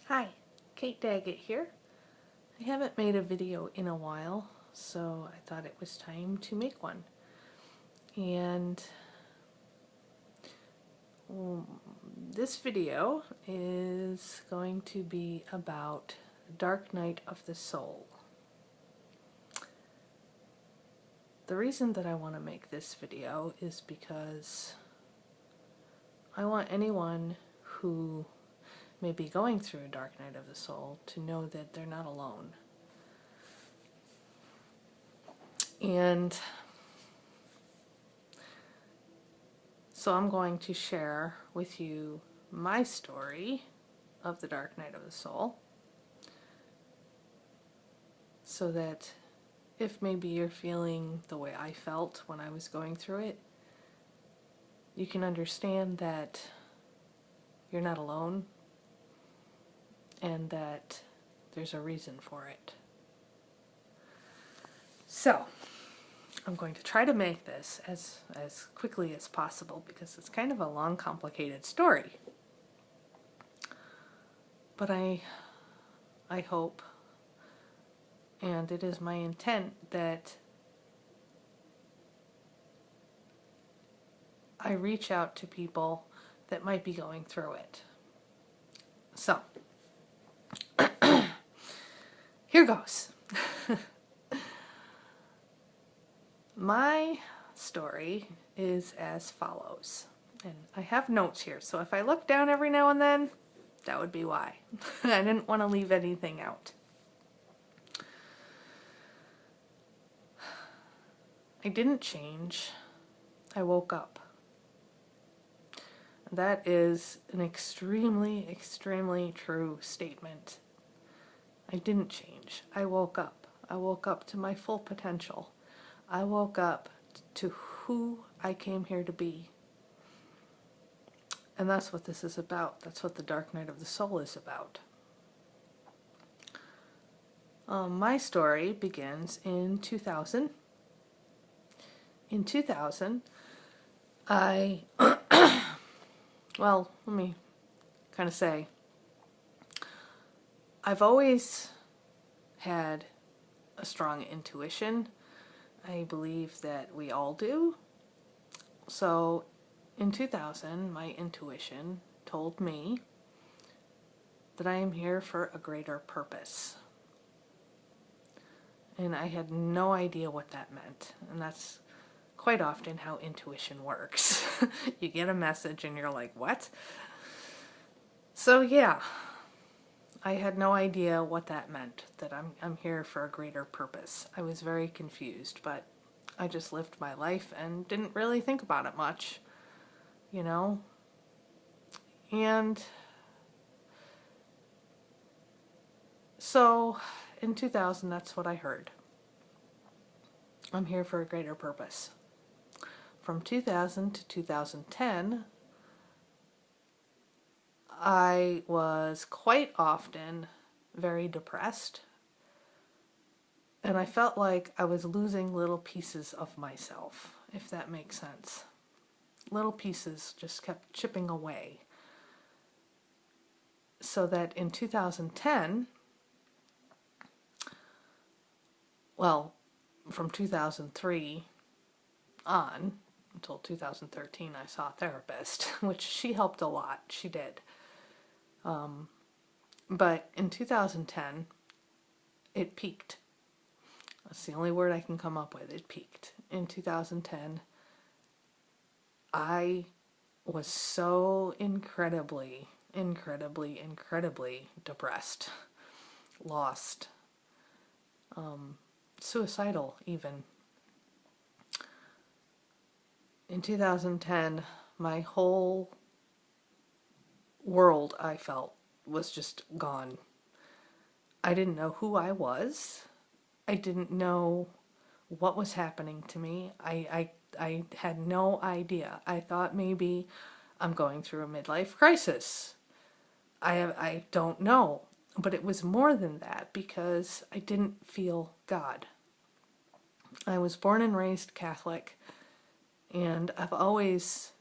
Hi, Kate Daggett here. I haven't made a video in a while, so I thought it was time to make one. And this video is going to be about Dark Night of the Soul. The reason that I want to make this video is because I want anyone who may be going through a dark night of the soul to know that they're not alone. And so I'm going to share with you my story of the dark night of the soul, so that if maybe you're feeling the way I felt when I was going through it, you can understand that you're not alone and that there's a reason for it. So I'm going to try to make this as quickly as possible because it's kind of a long, complicated story. But I hope, and it is my intent, that I reach out to people that might be going through it. So, here goes. My story is as follows. And I have notes here, so if I look down every now and then, that would be why. I didn't want to leave anything out. I didn't change. I woke up. That is an extremely, extremely true statement. I didn't change. I woke up. I woke up to my full potential. I woke up to who I came here to be. And that's what this is about. That's what the Dark Night of the Soul is about. My story begins in 2000. In 2000, well, let me kind of say, I've always had a strong intuition. I believe that we all do. So in 2000, my intuition told me that I am here for a greater purpose. And I had no idea what that meant. And that's quite often how intuition works. You get a message and you're like, what? So yeah, I had no idea what that meant, that I'm here for a greater purpose. I was very confused, but I just lived my life and didn't really think about it much, you know? And so in 2000, that's what I heard. I'm here for a greater purpose. From 2000 to 2010, I was quite often very depressed, and I felt like I was losing little pieces of myself, if that makes sense. Little pieces just kept chipping away. So that in 2010, well, from 2003 on until 2013, I saw a therapist, which she helped a lot. She did. But in 2010, it peaked. That's the only word I can come up with. It peaked. In 2010, I was so incredibly depressed, lost, suicidal even. In 2010, my whole world, I felt, was just gone. I didn't know who I was. I didn't know what was happening to me. I had no idea. I thought maybe I'm going through a midlife crisis. I don't know. But it was more than that because I didn't feel God. I was born and raised Catholic, and I've always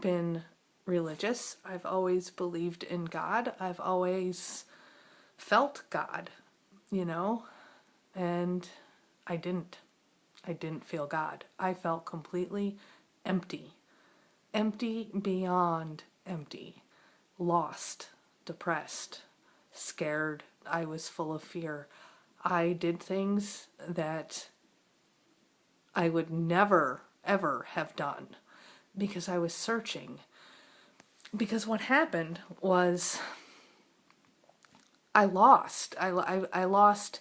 been religious. I've always believed in God. I've always felt God, you know, and I didn't. I didn't feel God. I felt completely empty. Empty beyond empty. Lost, depressed, scared. I was full of fear. I did things that I would never, ever have done because I was searching. Because what happened was I lost. I lost.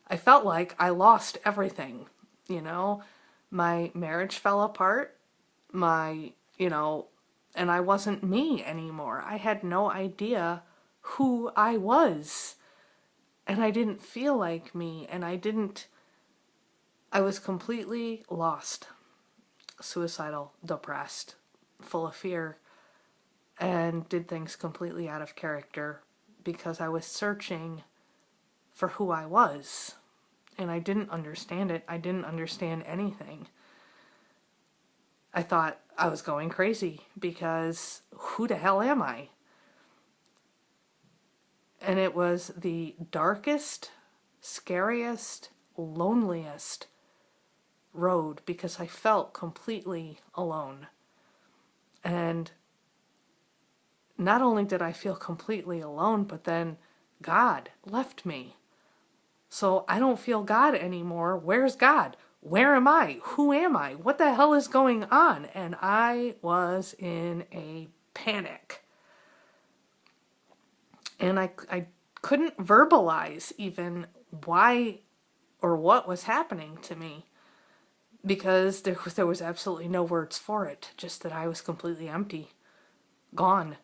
I felt like I lost everything, you know. My marriage fell apart. And I wasn't me anymore. I had no idea who I was. And I didn't feel like me. I was completely lost, suicidal, depressed, full of fear, and did things completely out of character because I was searching for who I was. And I didn't understand it. I didn't understand anything. I thought I was going crazy because who the hell am I? And it was the darkest, scariest, loneliest road because I felt completely alone. And not only did I feel completely alone, but then God left me. So I don't feel God anymore. Where's God? Where am I? Who am I? What the hell is going on? And I was in a panic. And I couldn't verbalize even why or what was happening to me because there was absolutely no words for it, just that I was completely empty, gone,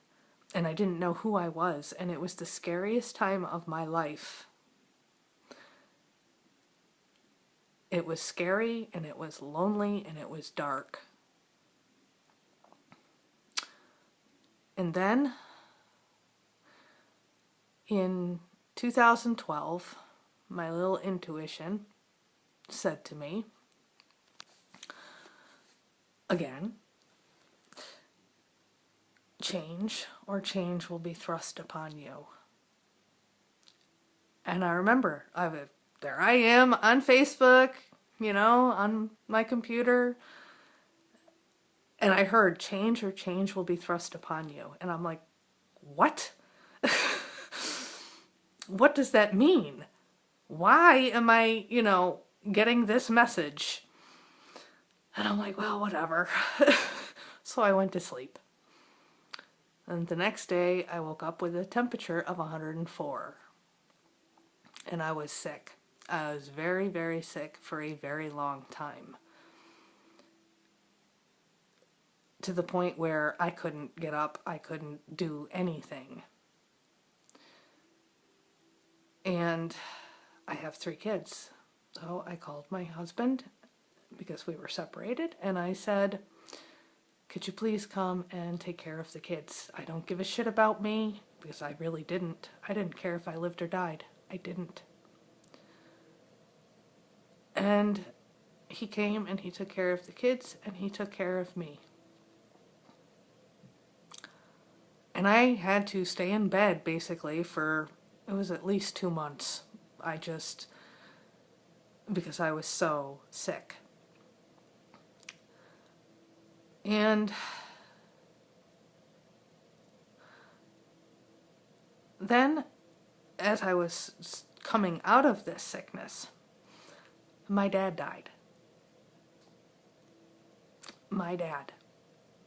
and I didn't know who I was, and it was the scariest time of my life. It was scary, and it was lonely, and it was dark. And then, in 2012, my little intuition said to me, again, change or change will be thrust upon you. And I remember, there I am on Facebook, on my computer, and I heard change or change will be thrust upon you. And I'm like, what? What does that mean? Why am I, getting this message? And I'm like, well, whatever. So I went to sleep. And the next day I woke up with a temperature of 104. And I was sick. I was very, very sick for a very long time. To the point where I couldn't get up, I couldn't do anything. And I have 3 kids. So I called my husband because we were separated, and I said, could you please come and take care of the kids? I don't give a shit about me, because I really didn't. I didn't care if I lived or died. I didn't. And he came and he took care of the kids and he took care of me. And I had to stay in bed basically for, it was at least 2 months. Because I was so sick. And then, as I was coming out of this sickness, my dad died. My dad.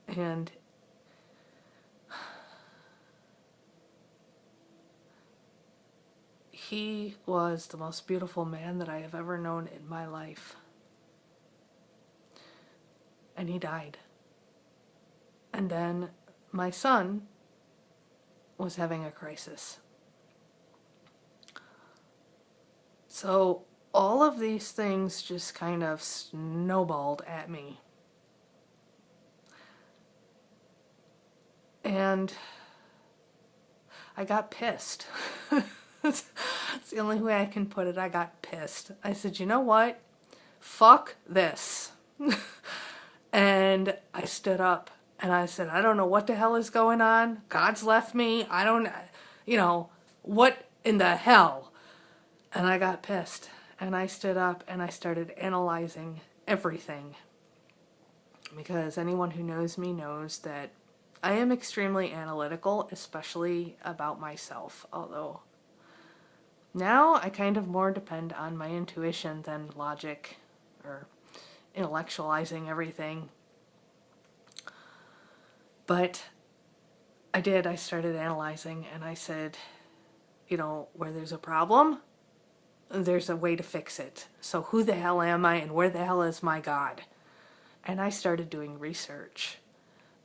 And he was the most beautiful man that I have ever known in my life. And he died. And then my son was having a crisis. So all of these things just kind of snowballed at me. And I got pissed. It's the only way I can put it. I got pissed. I said, you know what? Fuck this. And I stood up And I said, I don't know what the hell is going on. God's left me. I don't, what in the hell? And I got pissed. And I stood up and I started analyzing everything. Because anyone who knows me knows that I am extremely analytical, especially about myself. Although now I kind of more depend on my intuition than logic or intellectualizing everything. But I started analyzing, and I said, where there's a problem, there's a way to fix it. So who the hell am I, and where the hell is my God? And I started doing research.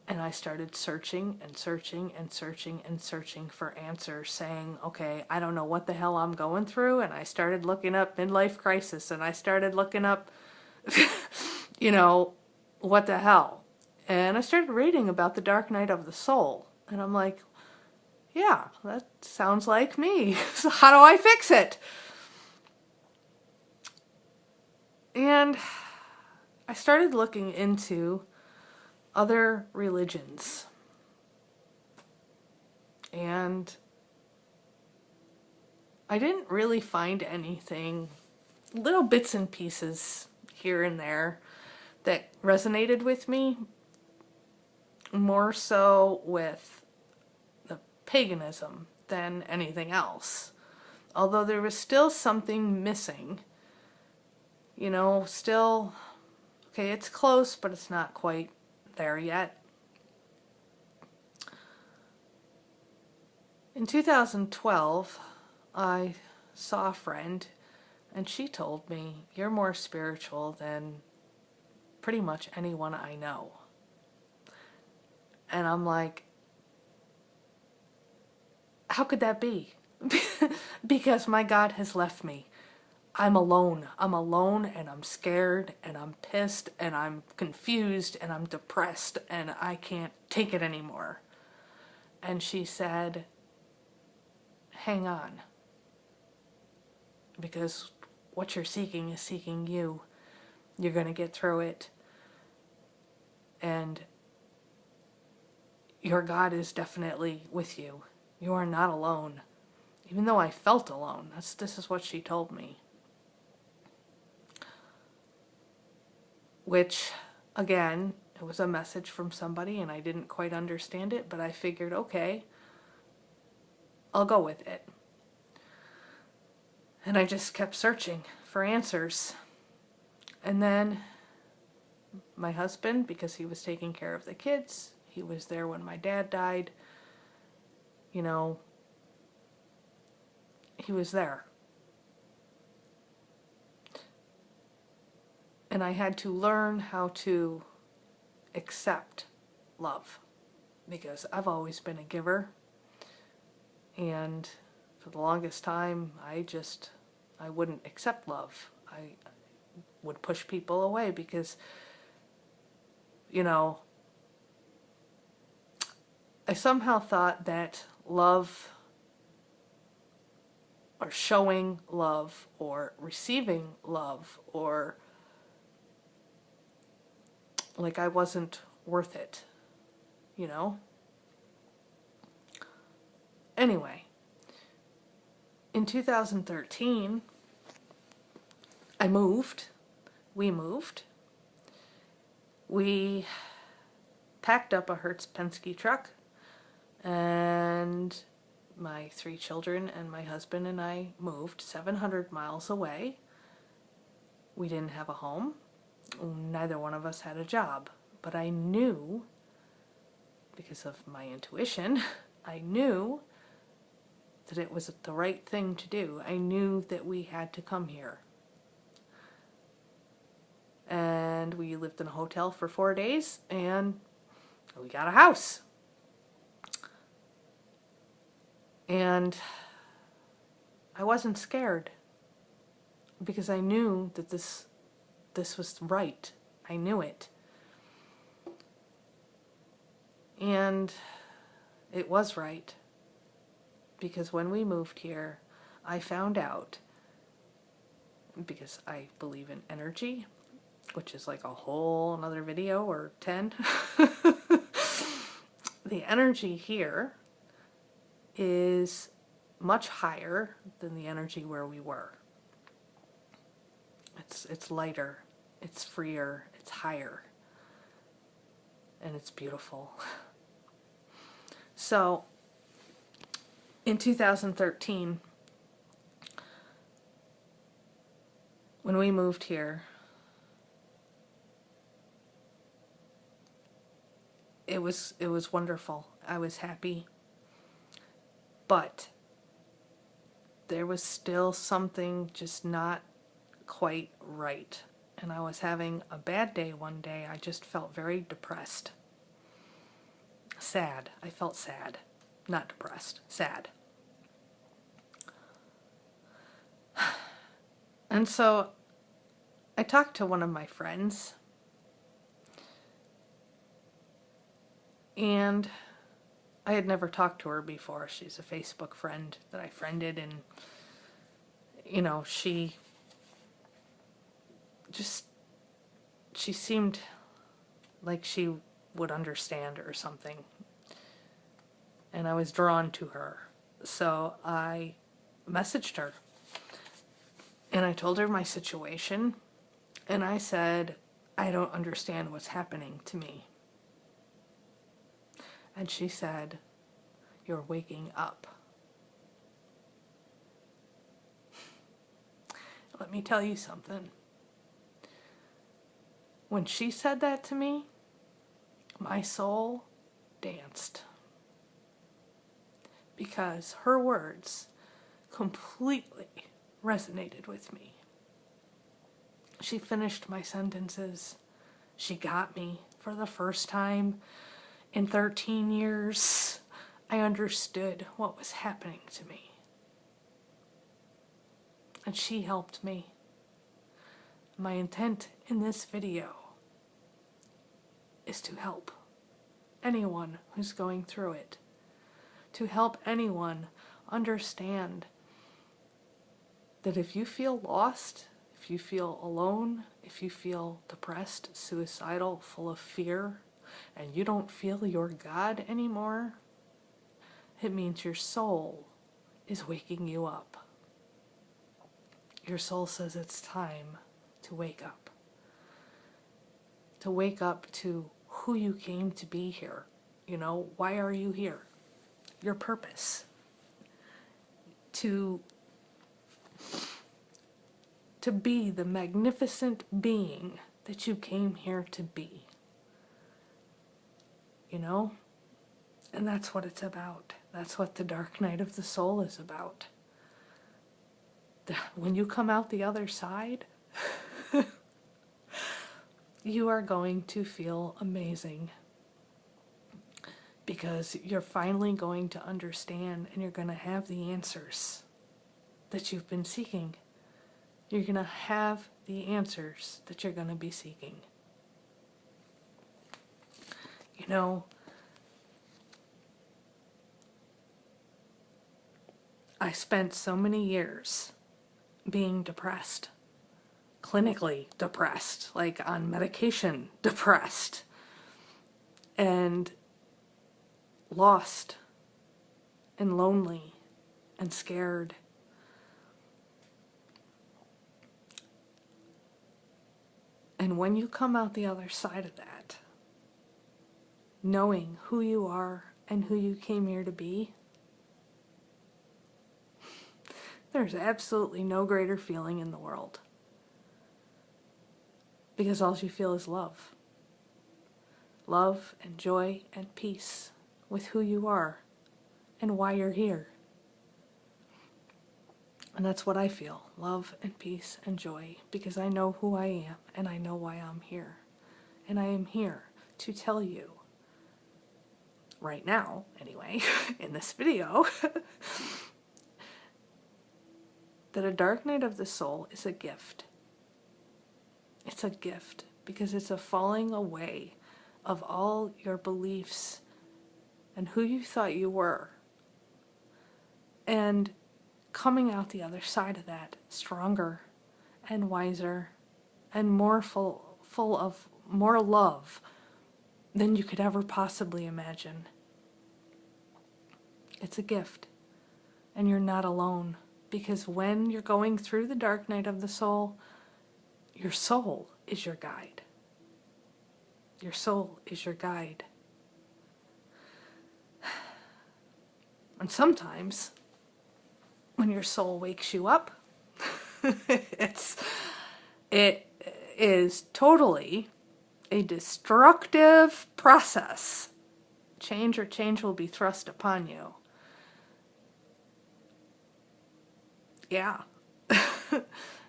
And I started searching and searching and searching and searching for answers, saying, okay, I don't know what the hell I'm going through. And I started looking up midlife crisis, and I started looking up, what the hell? And I started reading about the dark night of the soul. And I'm like, yeah, that sounds like me. So how do I fix it? And I started looking into other religions. And I didn't really find anything, little bits and pieces here and there that resonated with me, more so with the paganism than anything else. Although there was still something missing. Still, okay, it's close, but it's not quite there yet. In 2012, I saw a friend, and she told me, you're more spiritual than pretty much anyone I know. And I'm like, how could that be? Because my God has left me. I'm alone. I'm alone, and I'm scared, and I'm pissed, and I'm confused, and I'm depressed, and I can't take it anymore. And she said, hang on. Because what you're seeking is seeking you. You're going to get through it. And your God is definitely with you. You are not alone. Even though I felt alone. This is what she told me. Which, again, it was a message from somebody and I didn't quite understand it, but I figured, okay, I'll go with it. And I just kept searching for answers. And then my husband, because he was taking care of the kids, he was there when my dad died, he was there. And I had to learn how to accept love, because I've always been a giver, and for the longest time I wouldn't accept love. I would push people away because I somehow thought that love, or showing love, or receiving love, or like I wasn't worth it, Anyway, in 2013, we moved. We packed up a Hertz Penske truck, and my 3 children and my husband and I moved 700 miles away. We didn't have a home. Neither one of us had a job, but I knew, because of my intuition, I knew that it was the right thing to do. I knew that we had to come here. And we lived in a hotel for 4 days, and we got a house. And I wasn't scared, because I knew that this was right. I knew it. And it was right. Because when we moved here, I found out, because I believe in energy, which is like a whole another video or 10. the energy here is much higher than the energy where we were. It's lighter, it's freer, it's higher, and it's beautiful. So in 2013, when we moved here, it was wonderful. I was happy, but there was still something just not quite right. And I was having a bad day one day. I just felt very depressed. Sad. I felt sad. Not depressed. Sad. And so I talked to one of my friends, and I had never talked to her before. She's a Facebook friend that I friended, and you know, she seemed like she would understand or something, and I was drawn to her. So I messaged her and I told her my situation, and I said, I don't understand what's happening to me. And she said, you're waking up. Let me tell you something. When she said that to me, my soul danced. Because her words completely resonated with me. She finished my sentences. She got me for the first time in 13 years. I understood what was happening to me. And she helped me. My intent in this video is to help anyone who's going through it. To help anyone understand that if you feel lost, if you feel alone, if you feel depressed, suicidal, full of fear, and you don't feel your God anymore, it means your soul is waking you up. Your soul says it's time to wake up. To wake up to who you came to be here. You know, why are you here? Your purpose. To be the magnificent being that you came here to be. You know? And that's what it's about. That's what the dark night of the soul is about. When you come out the other side, you are going to feel amazing. Because you're finally going to understand, and you're going to have the answers that you've been seeking. You're going to have the answers that you're going to be seeking. You know, I spent so many years being depressed, clinically depressed, like on medication depressed, and lost and lonely and scared. And when you come out the other side of that, knowing who you are and who you came here to be, there's absolutely no greater feeling in the world. Because all you feel is love. Love and joy and peace with who you are and why you're here. And that's what I feel, love and peace and joy, because I know who I am and I know why I'm here. And I am here to tell you, right now anyway, in this video, that a dark night of the soul is a gift. It's a gift because it's a falling away of all your beliefs and who you thought you were. And coming out the other side of that stronger and wiser and more full of more love than you could ever possibly imagine. It's a gift. And you're not alone. Because when you're going through the dark night of the soul, your soul is your guide. Your soul is your guide. And sometimes, when your soul wakes you up, it is totally a destructive process. Change will be thrust upon you. Yeah.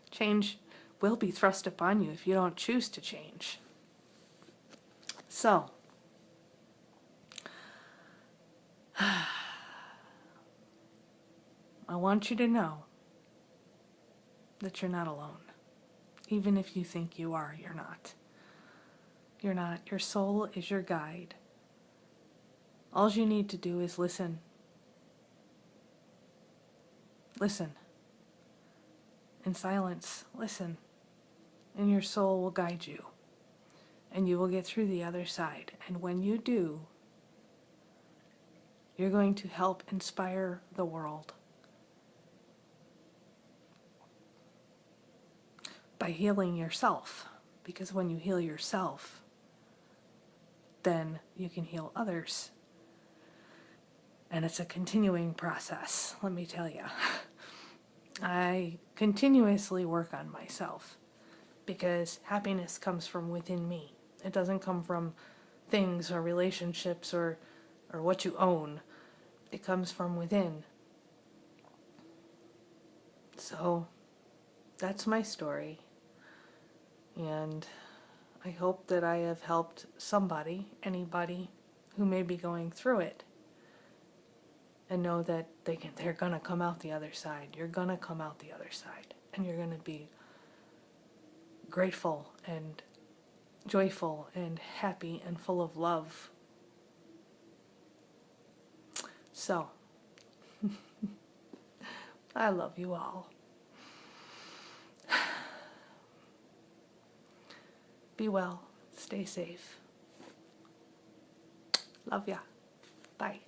Change will be thrust upon you if you don't choose to change. So, I want you to know that you're not alone. Even if you think you are, you're not. You're not. Your soul is your guide. All you need to do is listen. Listen. In silence, listen. And your soul will guide you. And you will get through the other side. And when you do, you're going to help inspire the world. By healing yourself. Because when you heal yourself, then you can heal others. And it's a continuing process, let me tell you. I continuously work on myself because happiness comes from within me. It doesn't come from things or relationships or what you own. It comes from within. So that's my story. And I hope that I have helped somebody, anybody who may be going through it, and know that they're going to come out the other side. You're going to come out the other side. And you're going to be grateful and joyful and happy and full of love. So, I love you all. Be well. Stay safe. Love ya. Bye.